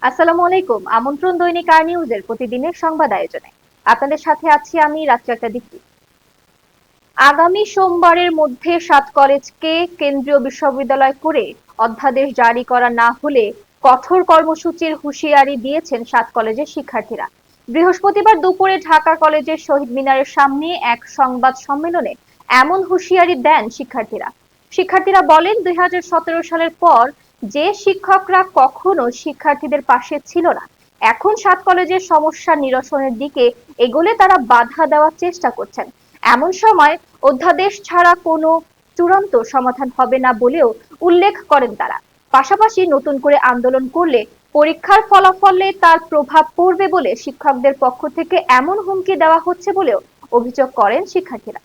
আসসালামু আলাইকুম। আমন্ত্রণ দৈনিক আর নিউজের প্রতিদিনের সংবাদ আয়োজনে আপনাদের সাথে আছি আমি রাত্রি 1টা দিকে। আগামী সোমবারের মধ্যে 7 কলেজকে কেন্দ্রীয় বিশ্ববিদ্যালয় করে অধ্যাদেশ জারি করা না হলে কঠোর কর্মসূচির হুঁশিয়ারি দিয়েছেন 7 কলেজের শিক্ষার্থীরা। বৃহস্পতিবার দুপুরে ঢাকা কলেজের শহীদ মিনারের সামনে এক সংবাদ সম্মেলনে এমন হুঁশিয়ারি দেন শিক্ষার্থীরা। শিক্ষার্থীরা বলেন 2017 সালের পর যে শিক্ষকরা কখনো শিক্ষার্থীদের পাশে ছিল না, এখন 7 কলেজের সমস্যা নিরসনের দিকে এগোলে তারা বাধা দেওয়ার চেষ্টা করছেন। এমন সময় অধ্যাদেশ ছাড়া কোনো চূড়ান্ত সমাধান হবে না বলেও উল্লেখ করেন তারা। পাশাপাশি নতুন করে আন্দোলন করলে পরীক্ষার ফলাফলে তার প্রভাব পড়বে বলে শিক্ষকদের পক্ষ থেকে এমন হুমকি দেওয়া হচ্ছে বলেও অভিযোগ করেন শিক্ষার্থীরা।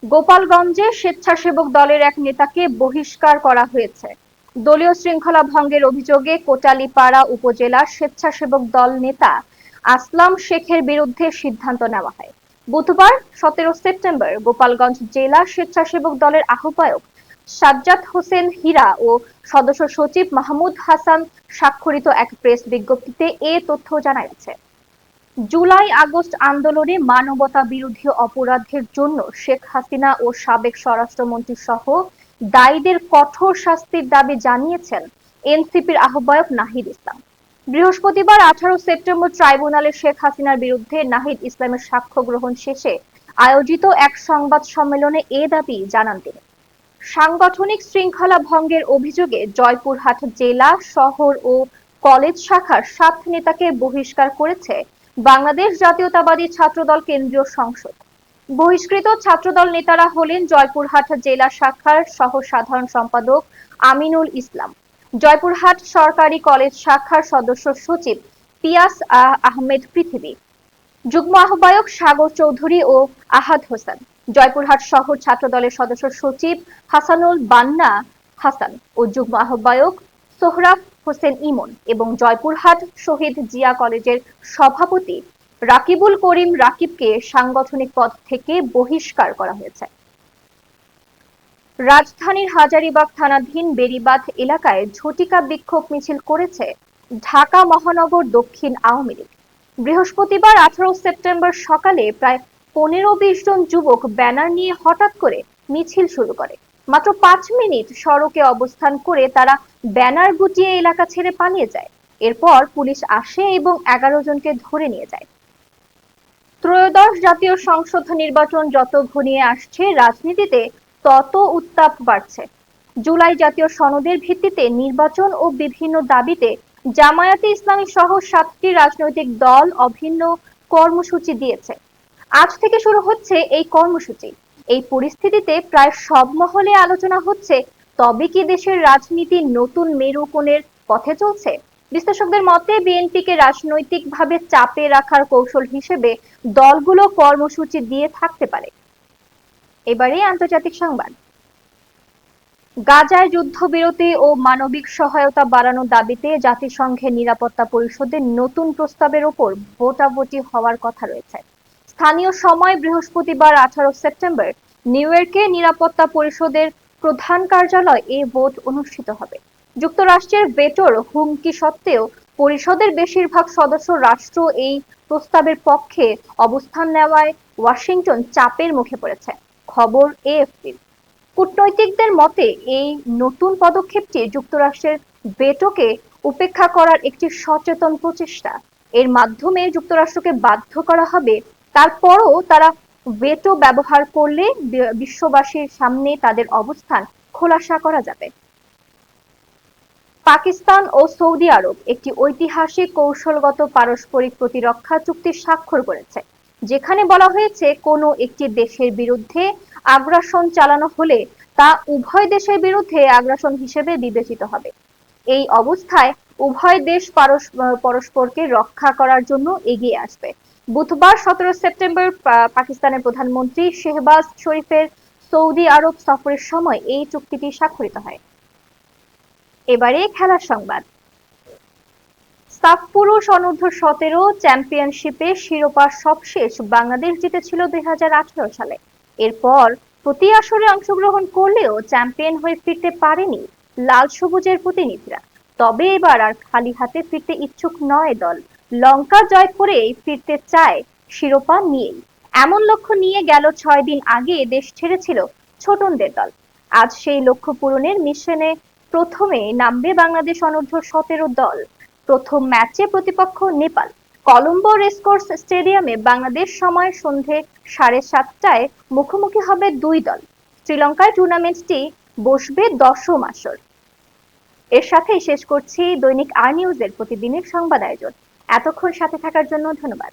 গোপালগঞ্জে স্বেচ্ছাসেবক দলের এক নেতাকে বহিষ্কার করা হয়েছে। দলীয় শৃঙ্খলা ভঙ্গের অভিযোগে কোটালীপাড়া উপজেলার স্বেচ্ছাসেবক দল নেতা আসলাম শেখের বিরুদ্ধে সিদ্ধান্ত নেওয়া হয়। বুধবার 17 সেপ্টেম্বর গোপালগঞ্জ জেলা স্বেচ্ছাসেবক দলের আহ্বায়ক সাজ্জাদ হোসেন হীরা ও সদস্য সচিব মাহমুদ হাসান স্বাক্ষরিত এক প্রেস বিজ্ঞপ্তিতে এ তথ্য জানা গেছে। জুলাই আগস্ট আন্দোলনে মানবতা বিরোধী অপরাধের জন্য শেখ হাসিনা ও সাবেক স্বরাষ্ট্রমন্ত্রী সহ দায়ীদের কঠোর শাস্তির দাবি জানিয়েছেন এনসিপির আহ্বায়ক নাহিদ ইসলাম। বৃহস্পতিবার 18 সেপ্টেম্বর ট্রাইব্যুনালে শেখ হাসিনার বিরুদ্ধে নাহিদ ইসলামের সাক্ষ্য গ্রহণ শেষে আয়োজিত এক সংবাদ সম্মেলনে এ দাবি জানান তিনি। সাংগঠনিক শৃঙ্খলা ভঙ্গের অভিযোগে জয়পুরহাট জেলা, শহর ও কলেজ শাখার 7 নেতাকে বহিষ্কার করেছে বাংলাদেশ জাতীয়তাবাদী ছাত্রদল কেন্দ্রীয় সংসদ। বহিষ্কৃত ছাত্রদল নেতারা হলেন জয়পুরহাট জেলা শাখার সহ সাধারণ সম্পাদক আমিনুল ইসলাম, জয়পুরহাট সরকারি কলেজ শাখার সদস্য সচিব পিয়াস আহমেদ পৃথিবী, যুগ্ম আহ্বায়ক সাগর চৌধুরী ও আহাদ হোসেন, জয়পুরহাট শহর ছাত্রদলের সদস্য সচিব হাসানুল বান্না হাসান ও যুগ্ম আহ্বায়ক সোহরাব হোসেন ইমন এবং জয়পুরহাট শহীদ জিয়া কলেজের সভাপতি রাকিবুল করিম রাকিবকে সাংগঠনিক পদ থেকে বহিষ্কার করা হয়েছে। রাজধানীর হাজারীবাগ থানাধীন বেড়িবাঁধ এলাকায় ঝটিকা বিক্ষোভ মিছিল করেছে ঢাকা মহানগর দক্ষিণ আওয়ামী লীগ। বৃহস্পতিবার 18 সেপ্টেম্বর সকালে প্রায় 15-20 জন যুবক ব্যানার নিয়ে হঠাৎ করে মিছিল শুরু করে। মাত্র 5 মিনিট সড়কে অবস্থান করে তারা ব্যানার গুটিয়ে এলাকা ছেড়ে পালিয়ে যায়। এরপর পুলিশ আসে এবং 11 জনকে ধরে নিয়ে যায়। ত্রয়োদশ জাতীয় সংসদ নির্বাচন যত ঘনিয়ে আসছে, রাজনীতিতে তত উত্তাপ বাড়ছে। জুলাই জাতীয় সনদের ভিত্তিতে নির্বাচন ও বিভিন্ন দাবিতে জামায়াতে ইসলামী সহ 7টি রাজনৈতিক দল অভিন্ন কর্মসূচি দিয়েছে। আজ থেকে শুরু হচ্ছে এই কর্মসূচি। এই পরিস্থিতিতে প্রায় সব মহলে আলোচনা হচ্ছে, তবে কি দেশের রাজনীতি নতুন মেরুকোণের পথে চলছে? বিশ্লেষকদের মতে বিএনপিকে রাজনৈতিকভাবে চাপে রাখার কৌশল হিসেবে দলগুলো কর্মসূচি দিয়ে থাকতে পারে। এবারে আন্তর্জাতিক সংবাদ। গাজায় যুদ্ধবিরতি ও মানবিক সহায়তা বাড়ানোর দাবিতে জাতিসংঘের নিরাপত্তা পরিষদের নতুন প্রস্তাবের ওপর ভোটাভুটি হওয়ার কথা রয়েছে। স্থানীয় সময় বৃহস্পতিবার 18 সেপ্টেম্বর নিউ ইয়র্কে নিরাপত্তা পরিষদের প্রধান কার্যালয় এ ভোট অনুষ্ঠিত হবে। যুক্তরাষ্ট্রের ভেটোর হুমকি সত্ত্বেও পরিষদের বেশিরভাগ সদস্য রাষ্ট্র এই প্রস্তাবের পক্ষে অবস্থান নেওয়ায় ওয়াশিংটন চাপের মুখে পড়েছে। খবর এএফপির। কূটনৈতিকদের মতে এই নতুন পদক্ষেপটি যুক্তরাষ্ট্রের ভেটোকে উপেক্ষা করার একটি সচেতন প্রচেষ্টা। এর মাধ্যমে যুক্তরাষ্ট্রকে বাধ্য করা হবে, তারপরও তারা ভেটো ব্যবহার করলে বিশ্ববাসীর সামনে তাদের অবস্থান খোলাসা করা যাবে। পাকিস্তান ও সৌদি আরব একটি ঐতিহাসিক কৌশলগত পারস্পরিক প্রতিরক্ষা চুক্তি স্বাক্ষর করেছে, যেখানে বলা হয়েছে কোনো একটি দেশের বিরুদ্ধে আগ্রাসন চালানো হলে তা উভয় দেশের বিরুদ্ধে আগ্রাসন হিসেবে বিবেচিত হবে। এই অবস্থায় উভয় দেশ পরস্পরকে রক্ষা করার জন্য এগিয়ে আসবে। বুধবার 17 সেপ্টেম্বর পাকিস্তানের প্রধানমন্ত্রী শেহবাজ শরীফের সৌদি আরব সফরের সময় এই চুক্তিটি স্বাক্ষরিত হয়। এবারে খেলার সংবাদ। সাফ পুরুষ অনূর্ধ্ব-17 চ্যাম্পিয়নশিপে শিরোপা সবশেষ বাংলাদেশ জিতেছিল 2018 সালে। এরপর প্রতি আসরে অংশগ্রহণ করলেও চ্যাম্পিয়ন হয়ে ফিরতে পারেনি লাল সবুজের প্রতিনিধিরা। তবে এবার আর খালি হাতে ফিরতে ইচ্ছুক নয় দল। লঙ্কা জয় করেই ফিরতে চায় শিরোপা নিয়েই। এমন লক্ষ্য নিয়ে গেল 6 দিন আগে দেশ ছেড়েছিল ছোটনদের দল। আজ সেই লক্ষ্য পূরণের মিশনে প্রথমে নামবে বাংলাদেশ অনূর্ধ্ব-17 দল। প্রথম ম্যাচে প্রতিপক্ষ নেপাল। কলম্বো রেসকোর্স স্টেডিয়ামে বাংলাদেশ সময় সন্ধে 7:30টায় মুখোমুখি হবে দুই দল। শ্রীলঙ্কায় টুর্নামেন্টটি বসবে 10ম আসর। এর সাথেই শেষ করছি দৈনিক আর নিউজের প্রতিদিনের সংবাদ আয়োজন। এতক্ষণ সাথে থাকার জন্য ধন্যবাদ।